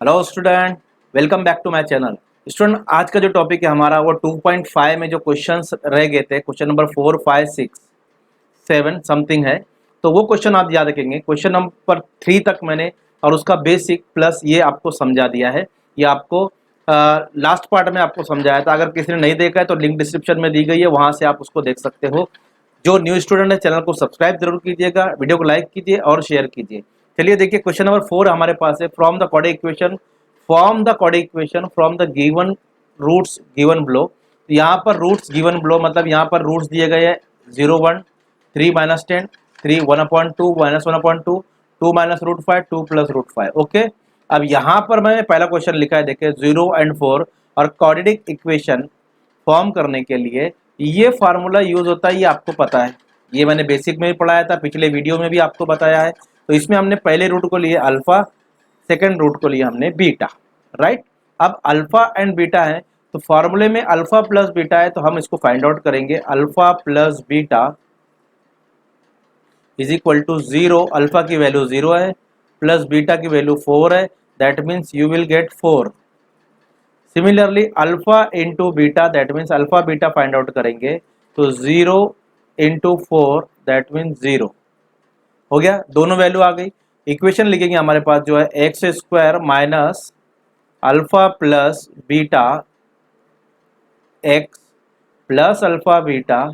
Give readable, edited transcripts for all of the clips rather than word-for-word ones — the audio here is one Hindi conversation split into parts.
Hello student, welcome back to my channel. Student, आज का जो टॉपिक है हमारा वो 2.5 में जो क्वेश्चंस रह गए थे, क्वेश्चन नंबर 4, 5, 6, 7 समथिंग है। तो वो क्वेश्चन आप याद रखेंगे। क्वेश्चन नंबर 3 तक मैंने और उसका बेसिक प्लस ये आपको समझा दिया है। ये आपको लास्ट पार्ट में आपको समझाया था। अगर किसी ने नहीं देखा है तो लिंक डिस्क्रिप्शन में दी गई है, वहाँ से आप उसको देख सकते हो। जो न्यू स्टूडेंट है चैनल को सब्सक्राइब जरूर कीजिएगा, वीडियो को लाइक कीजिए और शेयर कीजिए। चलिए देखिए, क्वेश्चन नंबर 4 हमारे पास है। From the quadratic equation from the given roots given below. यहाँ पर रूट्स गिवन बिलो मतलब यहाँ पर रूट्स दिए गए हैं 0, 1, 3 minus 10, 3, 1/2 minus 1/2, 2 minus root 5, 2 plus root 5। Okay, अब यहाँ पर मैंने पहला क्वेश्चन लिखा है, देखिए 0 एंड 4 और क्वाड्रेटिक इक्वेशन फॉर्म करने के लिए ये फार्मूला यूज होता है, ये आपको पता है। ये मैंने बेसिक में भी पढ़ाया था, पिछले वीडियो में भी आपको बताया है। तो इसमें हमने पहले रूट को लिए अल्फा, सेकंड रूट को लिए हमने बीटा, राइट। अब अल्फा एंड बीटा है तो फॉर्मूले में अल्फा प्लस बीटा है, तो हम इसको फाइंड आउट करेंगे। Alpha plus beta is equal to 0। Alpha की वैल्यू 0 है, प्लस बीटा की वैल्यू 4 है, that means you will get 4। Similarly alpha into beta, that means alpha beta find out करेंगे तो 0 इंटू 4 दैट मीन्स 0 हो गया। दोनों वैल्यू आ गई। इक्वेशन लिखेंगे हमारे पास जो है x square minus alpha plus beta x plus alpha beta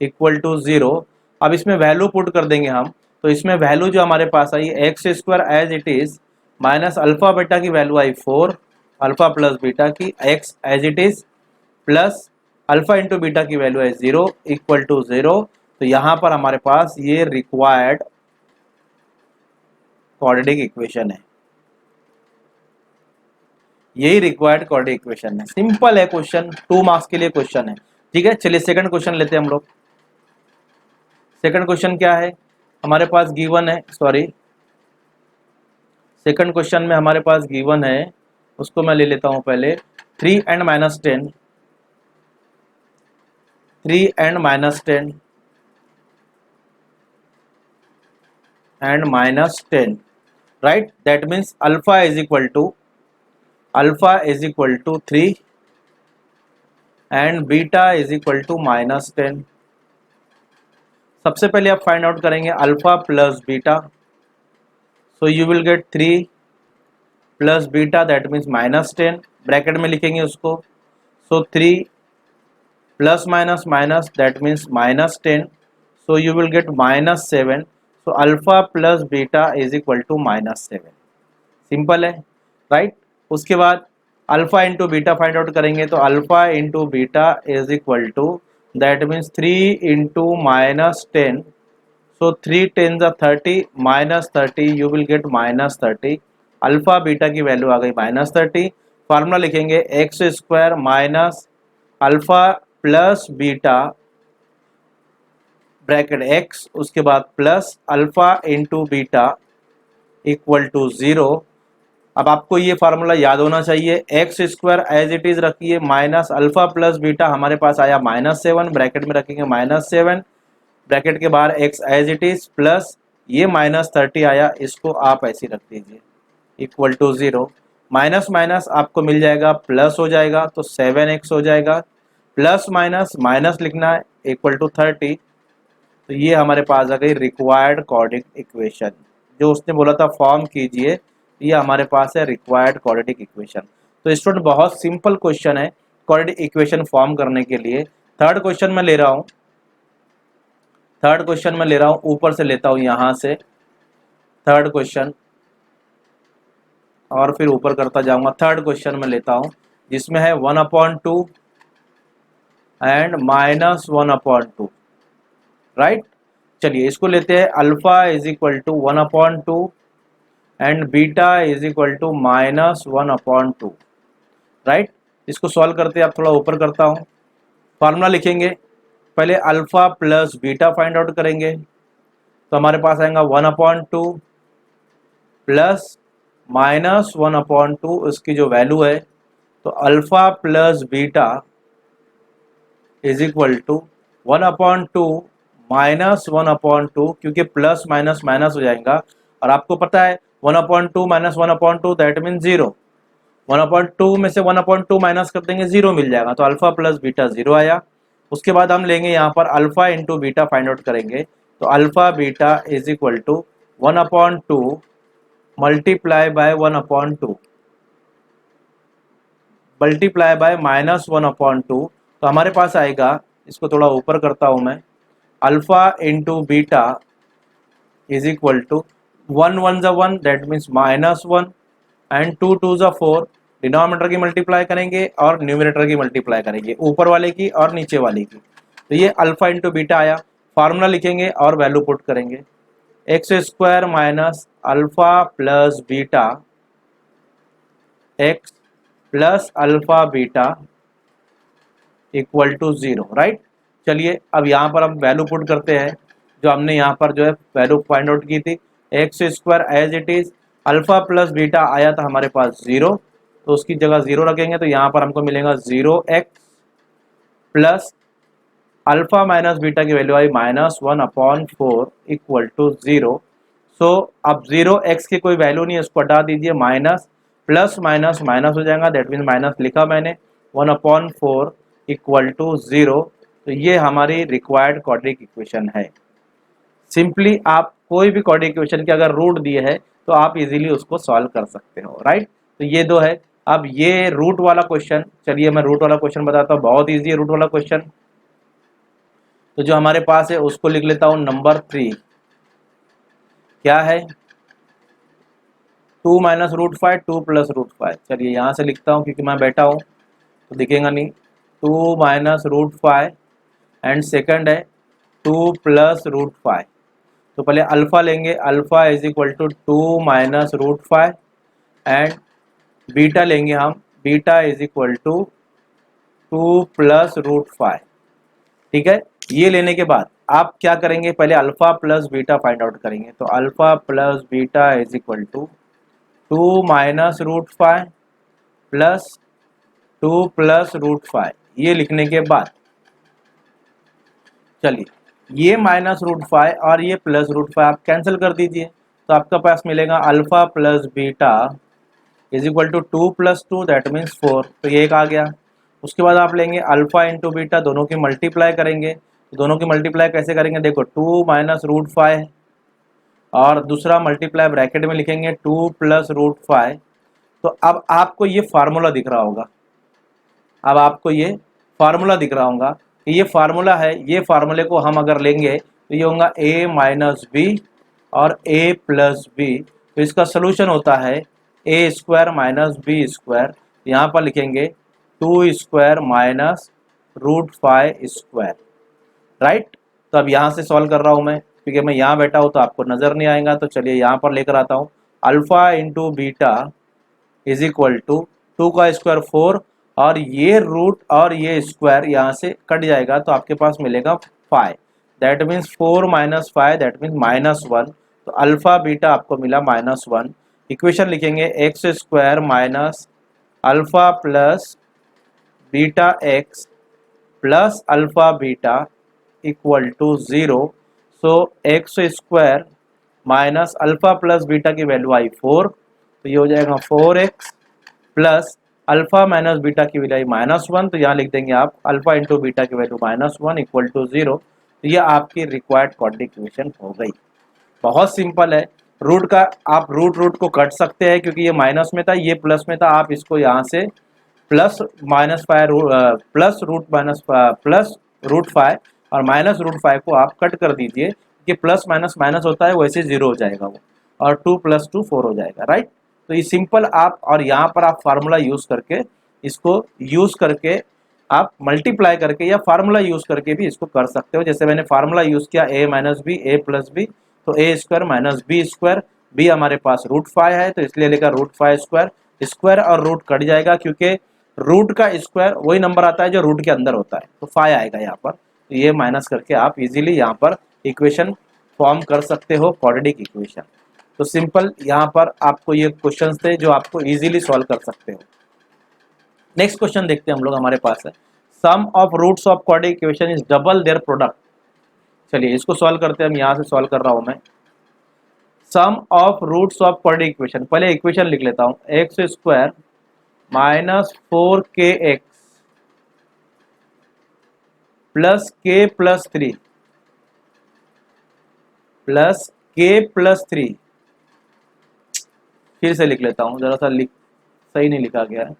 equal to 0। अब इसमें वैल्यू पुट कर देंगे हम, तो इसमें वैल्यू जो हमारे पास आई x square as it is minus alpha beta की वैल्यू आई 4, अल्फा प्लस बीटा की x as it is plus alpha into beta की वैल्यू है 0 इक्वल टू 0। तो यहाँ पर हमारे पास ये रिक्वायर्ड क्वाड्रेटिक इक्वेशन है, यही रिक्वायर्ड क्वाड्रेटिक इक्वेशन है। सिंपल है क्वेश्चन, 2 मार्क्स के लिए क्वेश्चन है। ठीक है, चलिए सेकंड क्वेश्चन लेते हैं हम लोग। सेकंड क्वेश्चन क्या है हमारे पास गिवन है, सॉरी सेकंड क्वेश्चन में हमारे पास गिवन है, उसको मैं ले लेता हूं पहले। 3 and minus 10, 3 and minus 10 and minus 10, right. That means alpha is equal to 3 and beta is equal to minus 10। सबसे पहले आप फाइंड आउट करेंगे alpha plus beta, so you will get 3 plus beta that means minus 10, bracket में लिखेंगे उसको। So 3 plus minus minus that means minus 10, so you will get minus 7। So alpha plus beta is equal to minus 7। Simple है, राइट। उसके बाद alpha into beta find out करेंगे, तो alpha into beta is equal to that means 3 into minus 10। So 3 10 ज़ा 30 minus 30, you will get minus 30। Alpha beta की वैल्यू आ गई माइनस 30। फार्मूला लिखेंगे x square minus alpha plus beta bracket x, उसके बाद plus alpha into beta equal to 0। अब आपको ये फार्मूला याद होना चाहिए। X square as it is रखिए माइनस अल्फा प्लस बीटा, हमारे पास आया -7, ब्रैकेट में रखेंगे -7, ब्रैकेट के बाहर x as it is plus ये -30 आया, इसको आप ऐसे रख दीजिए इक्वल टू 0। माइनस माइनस आपको मिल जाएगा प्लस हो जाएगा, तो 7x हो जाएगा। प्लस माइनस माइनस लिखना है इक्वल टू 30। तो ये हमारे पास आ गई रिक्वायर्ड क्वाड्रेटिक इक्वेशन। जो उसने बोला था फॉर्म कीजिए, ये हमारे पास है रिक्वायर्ड क्वाड्रेटिक इक्वेशन। तो स्टूडेंट बहुत सिंपल क्वेश्चन है क्वाड्रेटिक इक्वेशन फॉर्म करने के लिए। थर्ड क्वेश्चन में ले रहा हूँ, ऊपर से लेता हूँ यहाँ से थर्ड क्वेश्चन और फिर ऊपर करता जाऊंगा। थर्ड क्वेश्चन में लेता हूँ जिसमें है 1/2 एंड -1/2, राइट। चलिए इसको लेते हैं। Alpha is equal to 1/2 and beta is equal to -1/2, right. इसको सॉल्व करते हैं, आप थोड़ा ऊपर करता हूँ। फार्मूला लिखेंगे, पहले alpha plus beta find out करेंगे, तो हमारे पास आएगा 1/2 प्लस -1/2, उसकी जो वैल्यू है तो alpha plus beta is equal to 1/2 -1/2, क्योंकि प्लस माइनस माइनस हो जाएगा। और आपको पता है 1/2 माइनस 1/2 दैट मीन 0। 1/2 में से 1/2 माइनस कर देंगे 0 मिल जाएगा, तो अल्फा प्लस बीटा 0 आया। उसके बाद हम लेंगे यहाँ पर alpha into beta find out करेंगे, तो alpha beta is equal to 1/2 multiply by 1/2 multiply by -1/2, तो हमारे पास आएगा, इसको थोड़ा ऊपर करता हूँ मैं, alpha into beta is equal to 1 1 ज़ा 1 दैट मीन्स -1 एंड 2 2 ज़ा 4, डिनोमिनेटर की मल्टीप्लाई करेंगे और न्यूमरेटर की मल्टीप्लाई करेंगे, ऊपर वाले की और नीचे वाले की। तो ये अल्फा इंटू बीटा आया, फार्मूला लिखेंगे और वैल्यू पुट करेंगे, x square minus alpha plus beta x plus alpha beta equal to 0, right. चलिए अब यहाँ पर हम वैल्यू पुट करते हैं, जो हमने यहाँ पर जो है वैल्यू फाइंड आउट की थी, x square as it is, alpha plus beta आया था हमारे पास 0, तो उसकी जगह 0 रखेंगे, तो यहाँ पर हमको मिलेगा 0x plus alpha minus beta की वैल्यू आई -1/4 इक्वल टू 0। सो अब 0x की कोई वैल्यू नहीं है, उसको हटा दीजिए, माइनस प्लस माइनस माइनस हो जाएगा, दैट मीन माइनस लिखा मैंने, 1/4 इक्वल टू 0। तो ये हमारी रिक्वायर्ड क्वाड्रेटिक इक्वेशन है। सिंपली आप कोई भी क्वाड्रेटिक इक्वेशन के अगर रूट दिए है तो आप इजीली उसको सॉल्व कर सकते हो, राइट। तो ये दो है। अब ये रूट वाला क्वेश्चन, चलिए मैं रूट वाला क्वेश्चन बताता हूँ, बहुत ईजी है रूट वाला क्वेश्चन। तो जो हमारे पास है उसको लिख लेता हूँ, नंबर 3 क्या है, 2 माइनस रूट 5 2 प्लस रूट 5। चलिए यहाँ से लिखता हूँ क्योंकि मैं बैठा हूँ तो दिखेगा नहीं, 2 माइनस रूट 5 एंड सेकंड है 2 प्लस रूट 5। तो पहले अल्फा लेंगे, alpha is equal to 2 minus root 5 and beta लेंगे हम, beta is equal to 2 plus root 5, ठीक है। ये लेने के बाद आप क्या करेंगे, पहले alpha plus beta find out करेंगे, तो alpha plus beta is equal to 2 minus root 5 plus 2 plus root 5। ये लिखने के बाद चलिए ये माइनस रूट 5 और ये प्लस रूट 5 आप कैंसिल कर दीजिए, तो आपका पास मिलेगा alpha plus beta is equal to 2 plus 2 that means 4, तो ये एक आ गया। उसके बाद आप लेंगे अल्फा इंटू बीटा, दोनों की मल्टीप्लाई करेंगे, तो दोनों की मल्टीप्लाई कैसे करेंगे, देखो 2 माइनस रूट 5 और दूसरा मल्टीप्लाई ब्रैकेट में लिखेंगे 2 प्लस रूट 5। तो अब आपको ये फार्मूला दिख रहा होगा, अब आपको ये फार्मूला दिख रहा होगा, ये फार्मूला है, ये फार्मूले को हम अगर लेंगे तो ये होगा a माइनस बी और a प्लस बी। तो इसका सोल्यूशन होता है a square minus b square, यहाँ पर लिखेंगे 2 square minus root 5 square, right. तो अब यहाँ से सॉल्व कर रहा हूँ मैं, क्योंकि मैं यहाँ बैठा हूँ तो आपको नज़र नहीं आएगा, तो चलिए यहाँ पर लेकर आता हूँ, alpha into beta is equal to 2 का स्क्वायर 4 और ये रूट और ये स्क्वायर यहाँ से कट जाएगा, तो आपके पास मिलेगा 5, that means 4 minus 5 that means -1। तो अल्फा बीटा आपको मिला -1। इक्वेशन लिखेंगे x square minus alpha plus beta x plus alpha beta equal to 0। So x square minus alpha plus beta की वैल्यू आई 4, तो ये हो जाएगा 4x plus alpha minus beta की वैल्यू -1, तो यहाँ लिख देंगे आप अल्फा इंटू बीटा की वैल्यू -1 इक्वल टू 0। तो ये आपकी रिक्वायर्ड क्वाड्रेटिक इक्वेशन हो गई। बहुत सिंपल है। रूट का आप रूट को कट सकते हैं, क्योंकि ये माइनस में था ये प्लस में था, आप इसको यहाँ से plus minus 5 plus root minus plus root 5 और माइनस रूट 5 को आप कट कर दीजिए, कि प्लस माइनस माइनस होता है वैसे 0 हो जाएगा वो, और 2 प्लस 2 4 हो जाएगा, राइट। तो ये सिंपल आप, और यहाँ पर आप फार्मूला यूज़ करके इसको यूज़ करके आप मल्टीप्लाई करके या फार्मूला यूज़ करके भी इसको कर सकते हो। जैसे मैंने फार्मूला यूज़ किया a minus b a plus b, तो a square minus b square, b हमारे पास रूट 5 है तो इसलिए लेकर रूट 5 स्क्वायर, स्क्वायर और रूट कट जाएगा, क्योंकि रूट का स्क्वायर वही नंबर आता है जो रूट के अंदर होता है, तो 5 आएगा यहाँ पर। तो ये माइनस करके आप इजीली यहाँ पर इक्वेशन फॉर्म कर सकते हो, क्वाड्रेटिक इक्वेशन। तो सिंपल यहाँ पर आपको ये क्वेश्चंस थे जो आपको इजीली सॉल्व कर सकते हो। नेक्स्ट क्वेश्चन देखते हैं हम लोग, हमारे पास है sum of roots of quadratic equation is double their product. चलिए इसको सॉल्व करते हैं, हम यहाँ से सॉल्व कर रहा हूँ मैं। Sum of roots of quadratic equation, पहले इक्वेशन लिख लेता हूँ, x square minus 4kx plus k plus 3 plus k plus 3, फिर से लिख लेता हूँ, जरा सा सही नहीं लिखा गया है।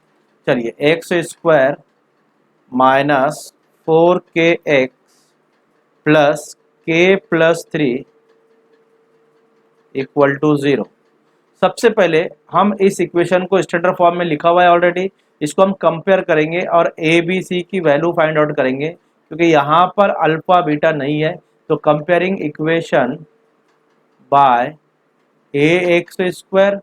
चलिए, x square minus 4kx plus k plus 3 equal to 0। सबसे पहले हम इस इक्वेशन को स्टैंडर्ड फॉर्म में लिखा हुआ है ऑलरेडी, इसको हम कंपेयर करेंगे और ए बी सी की वैल्यू फाइंड आउट करेंगे, क्योंकि यहाँ पर अल्फा बीटा नहीं है। तो comparing equation by a x square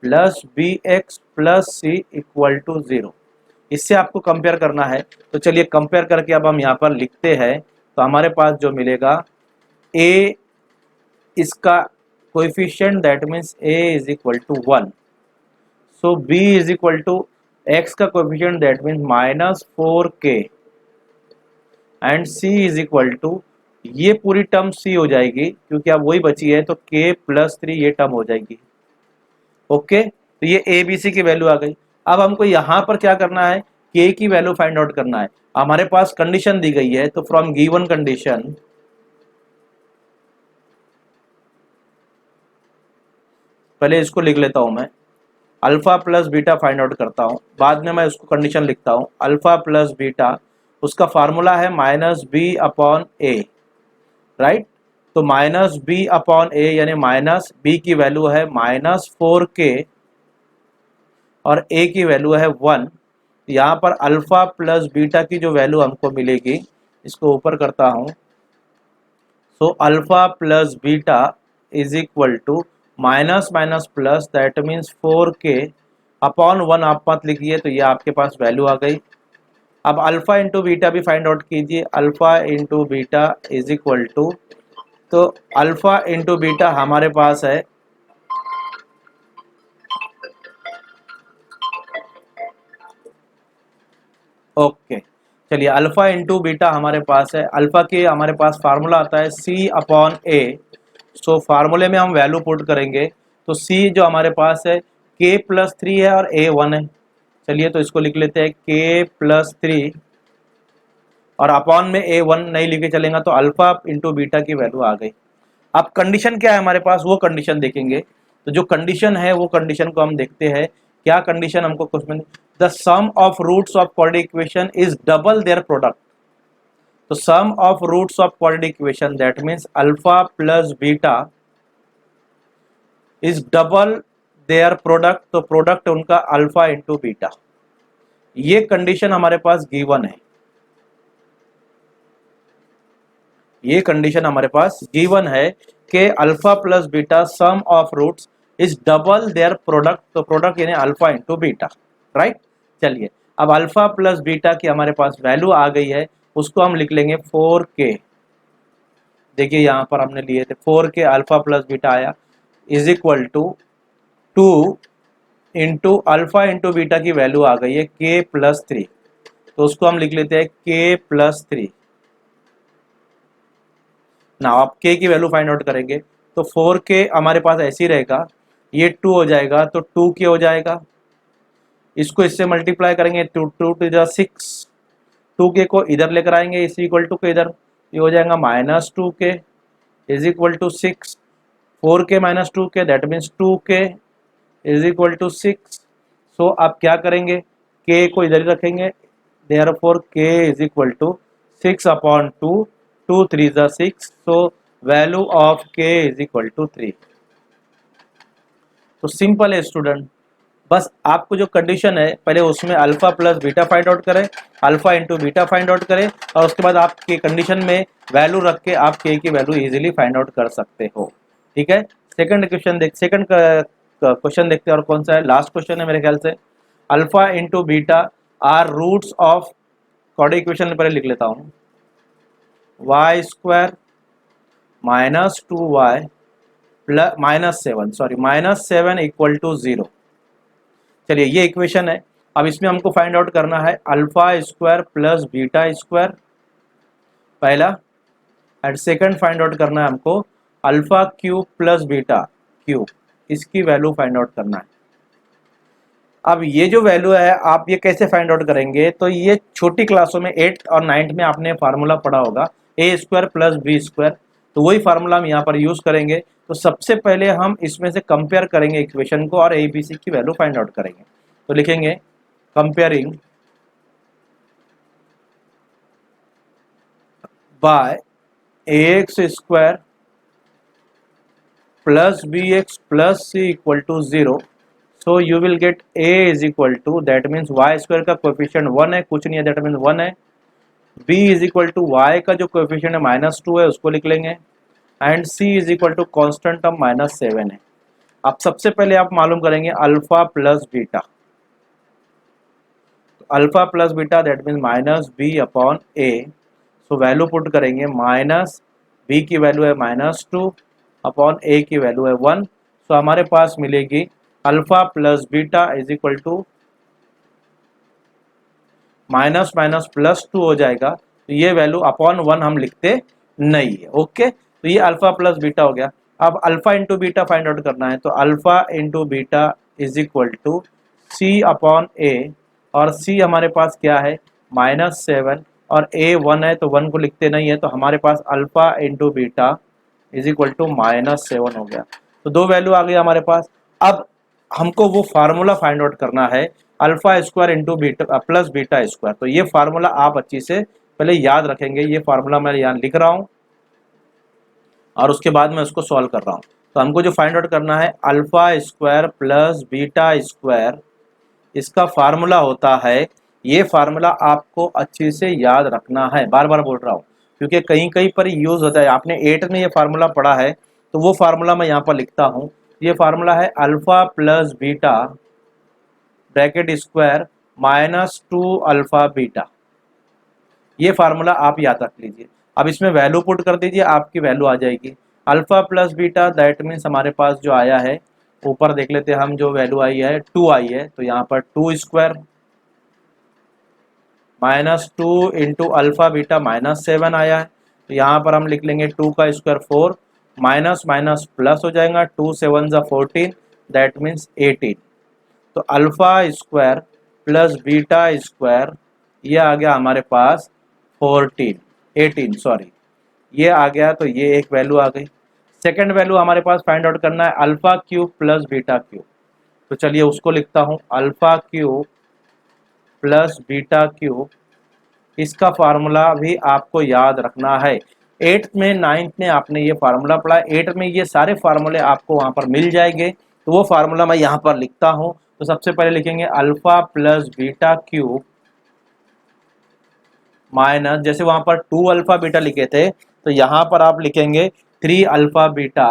plus b x plus c equal to 0, इससे आपको कंपेयर करना है। तो चलिए कंपेयर करके अब हम यहाँ पर लिखते हैं। तो हमारे पास जो मिलेगा, ए इसका coefficient, that means a is equal to 1, so b is equal to x का coefficient, that means minus 4k, and c is equal to, ये पूरी टर्म c हो जाएगी क्योंकि अब वही बची है, तो k प्लस 3 ये टर्म हो जाएगी। ओके, तो ये a b c की वैल्यू आ गई। अब हमको यहाँ पर क्या करना है, k की वैल्यू फाइंड आउट करना है। हमारे पास कंडीशन दी गई है, तो फ्रॉम गिवन कंडीशन, पहले इसको लिख लेता हूं मैं, alpha plus beta find out करता हूं, बाद में मैं उसको कंडीशन लिखता हूं। अल्फा प्लस बीटा, उसका फार्मूला है माइनस बी अपॉन ए, राइट। तो माइनस बी अपॉन ए यानी माइनस बी की वैल्यू है माइनस 4k और ए की वैल्यू है 1। यहाँ पर अल्फा प्लस बीटा की जो वैल्यू हमको मिलेगी, इसको ऊपर करता हूँ, so alpha plus beta is equal to minus minus plus, that means 4k upon 1 आप मत लिखिए, तो ये आपके पास वैल्यू आ गई। अब अल्फा इंटू बीटा भी फाइंड आउट कीजिए, alpha into beta is equal to, तो अल्फा इंटू बीटा हमारे पास है ओके। चलिए, अल्फा इंटू बीटा हमारे पास है, अल्फा के हमारे पास फार्मूला आता है c अपॉन ए। सो फार्मूले में हम वैल्यू पुट करेंगे, तो c जो हमारे पास है k प्लस 3 है और a 1 है। चलिए, तो इसको लिख लेते हैं k प्लस 3 और अपॉन में a 1 नहीं लिखे चलेगा, तो अल्फा इंटू बीटा की वैल्यू आ गई। अब कंडीशन क्या है हमारे पास, वो कंडीशन देखेंगे। तो जो कंडीशन है वो कंडीशन को हम देखते हैं। क्या कंडीशन हमको question, the sum of roots of quadratic equation is double their product. तो sum of roots of quadratic equation, that means alpha plus beta is double their product, तो प्रोडक्ट उनका अल्फा इंटू बीटा। ये कंडीशन हमारे पास गिवन है, ये कंडीशन हमारे पास गिवन है कि alpha plus beta sum of roots is double their product, तो प्रोडक्ट यानी अल्फा इंटू बीटा, राइट। चलिए, अब अल्फा प्लस बीटा की हमारे पास वैल्यू आ गई है, उसको हम लिख लेंगे 4k। देखिए यहाँ पर हमने लिए थे 4k, अल्फा प्लस बीटा आया is equal to 2 into alpha into beta की वैल्यू आ गई है k प्लस 3, तो उसको हम लिख लेते हैं k प्लस 3। ना आप k की वैल्यू फाइंड आउट करेंगे, तो 4k हमारे पास ऐसे ही रहेगा, ये 2 हो जाएगा तो 2k हो जाएगा। इसको इससे मल्टीप्लाई करेंगे, 2 2 टू द 6, 2k को इधर लेकर आएंगे, इस इक्वल टू के इधर, ये हो जाएगा minus 2k is equal to 6, 4k minus 2k that means 2k is equal to 6। सो आप क्या करेंगे, k को इधर ही रखेंगे, therefore k is equal to 6 upon 2, 2 3 ज़ा 6, so value of k is equal to 3। तो सिंपल है स्टूडेंट, बस आपको जो कंडीशन है पहले उसमें alpha plus beta find out करें, alpha into beta find out करें, और उसके बाद आपके कंडीशन में वैल्यू रख के आप के की वैल्यू इजीली फाइंड आउट कर सकते हो। ठीक है, सेकंड क्वेश्चन देखते हैं, और कौन सा है, लास्ट क्वेश्चन है मेरे ख्याल से। Alpha into beta are roots of quadratic equation, पहले लिख लेता हूँ, y square minus 2y plus minus 7 equal to 0। चलिए, ये इक्वेशन है। अब इसमें हमको फाइंड आउट करना है alpha square plus beta square, पहला, एंड सेकंड फाइंड आउट करना है हमको alpha cube plus beta cube, इसकी वैल्यू फाइंड आउट करना है। अब ये जो वैल्यू है आप ये कैसे फाइंड आउट करेंगे, तो ये छोटी क्लासों में 8 और 9 में आपने फार्मूला पढ़ा होगा ए स्क्वायर प्लस बी स्क्वायर, तो वही फार्मूला हम यहाँ पर यूज करेंगे। तो सबसे पहले हम इसमें से कंपेयर करेंगे इक्वेशन को और ए बी सी की वैल्यू फाइंड आउट करेंगे। तो लिखेंगे comparing by a x square plus bx plus c equal to 0, so you will get a is equal to, that means y square का कोएफिशिएंट 1 है, कुछ नहीं है, that means 1 है। b is equal to y का जो कोएफिशिएंट है -2 है, उसको लिख लेंगे, and c is equal to constant term -7 है। अब सबसे पहले आप मालूम करेंगे alpha plus beta, alpha plus beta that means minus b upon a, so value put करेंगे, माइनस बी की वैल्यू है -2 अपॉन ए की वैल्यू है 1, सो हमारे पास मिलेगी alpha plus beta is equal to minus minus +2 हो जाएगा, तो ये वैल्यू अपॉन 1 हम लिखते नहीं है। ओके, तो ये अल्फा प्लस बीटा हो गया। अब alpha into beta find out करना है, तो alpha into beta is equal to c upon a, और सी हमारे पास क्या है -7 और ए 1 है, तो 1 को लिखते नहीं है, तो हमारे पास alpha into beta is equal to -7 हो गया। तो दो वैल्यू आ गई हमारे पास। अब हमको वो फार्मूला फाइंड आउट करना है alpha square into beta plus beta square. तो ये फार्मूला आप अच्छी से पहले याद रखेंगे, ये फार्मूला मैं यहाँ लिख रहा हूँ और उसके बाद मैं उसको सॉल्व कर रहा हूँ। तो हमको जो फाइंड आउट करना है alpha square plus beta square, इसका फार्मूला होता है, ये फार्मूला आपको अच्छे से याद रखना है, बार बार बोल रहा हूँ क्योंकि कहीं कहीं पर यूज होता है। आपने 8 में ये फार्मूला पढ़ा है, तो वो फार्मूला मैं यहाँ पर लिखता हूँ। ये फार्मूला है alpha plus beta bracket square -2 alpha beta, ये फार्मूला आप याद रख लीजिए। अब इसमें वैल्यू पुट कर दीजिए, आपकी वैल्यू आ जाएगी alpha plus beta, that means हमारे पास जो आया है, ऊपर देख लेते हैं हम, जो वैल्यू आई है 2 आई है, तो यहाँ पर 2 स्क्वायर -2 इंटू अल्फा बीटा -7 आया है, तो यहाँ पर हम लिख लेंगे 2 का स्क्वायर 4, माइनस माइनस प्लस हो जाएगा, 2 7 ज़ा 14, दैट मीन्स 18। तो alpha square plus beta square ये आ गया हमारे पास 18 सॉरी, ये आ गया, तो ये एक वैल्यू आ गई। सेकंड वैल्यू हमारे पास फाइंड आउट करना है alpha cube plus beta cube, तो चलिए उसको लिखता हूँ alpha cube plus beta cube, इसका फार्मूला भी आपको याद रखना है। 8th में 9th में आपने ये फार्मूला पढ़ा, 8 में ये सारे फार्मूले आपको वहाँ पर मिल जाएंगे, तो वो फार्मूला मैं यहाँ पर लिखता हूँ। तो सबसे पहले लिखेंगे alpha plus beta cube minus, जैसे वहाँ पर 2 अल्फा बीटा लिखे थे, तो यहाँ पर आप लिखेंगे 3 अल्फा बीटा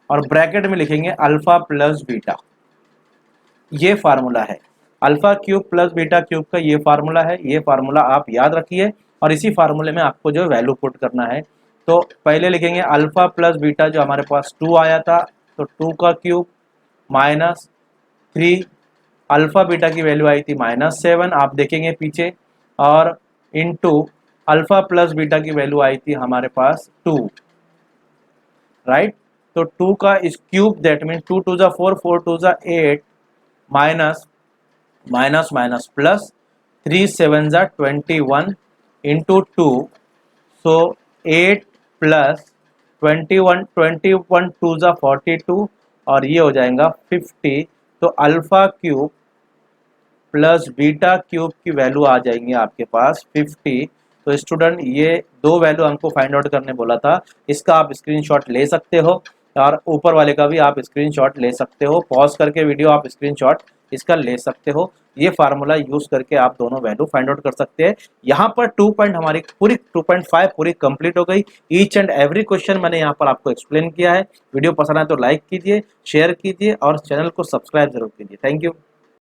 और ब्रैकेट में लिखेंगे अल्फा प्लस बीटा, ये फार्मूला है alpha cube plus beta cube का, ये फार्मूला है, ये फार्मूला आप याद रखिए और इसी फार्मूले में आपको जो वैल्यू पुट करना है। तो पहले लिखेंगे अल्फा प्लस बीटा, जो हमारे पास 2 आया था, तो 2 का क्यूब माइनस 3 अल्फा बीटा की वैल्यू आई थी -7, आप देखेंगे पीछे, और इनटू अल्फा प्लस बीटा की वैल्यू आई थी हमारे पास 2, राइट। तो 2 का इस क्यूब, दैट मीन 2 2 ज़ा 4, 4 2 ज़ा 8, माइनस माइनस माइनस प्लस 3 7 ज़ा 21 इंटू 2, सो 8 प्लस 21 2 ज़ा 42 और ये हो जाएगा 50। तो alpha cube plus beta cube की वैल्यू आ जाएंगी आपके पास 50। तो स्टूडेंट ये दो वैल्यू हमको फाइंड आउट करने बोला था, इसका आप स्क्रीनशॉट ले सकते हो और ऊपर वाले का भी आप स्क्रीनशॉट ले सकते हो, पॉज करके वीडियो आप स्क्रीनशॉट इसका ले सकते हो। ये फार्मूला यूज करके आप दोनों वैल्यू फाइंड आउट कर सकते हैं। यहाँ पर 2 पॉइंट हमारी पूरी 2.5 पूरी कंप्लीट हो गई। ईच एंड एवरी क्वेश्चन मैंने यहाँ पर आपको एक्सप्लेन किया है। वीडियो पसंद आए तो लाइक कीजिए, शेयर कीजिए और चैनल को सब्सक्राइब जरूर कीजिए। Thank you.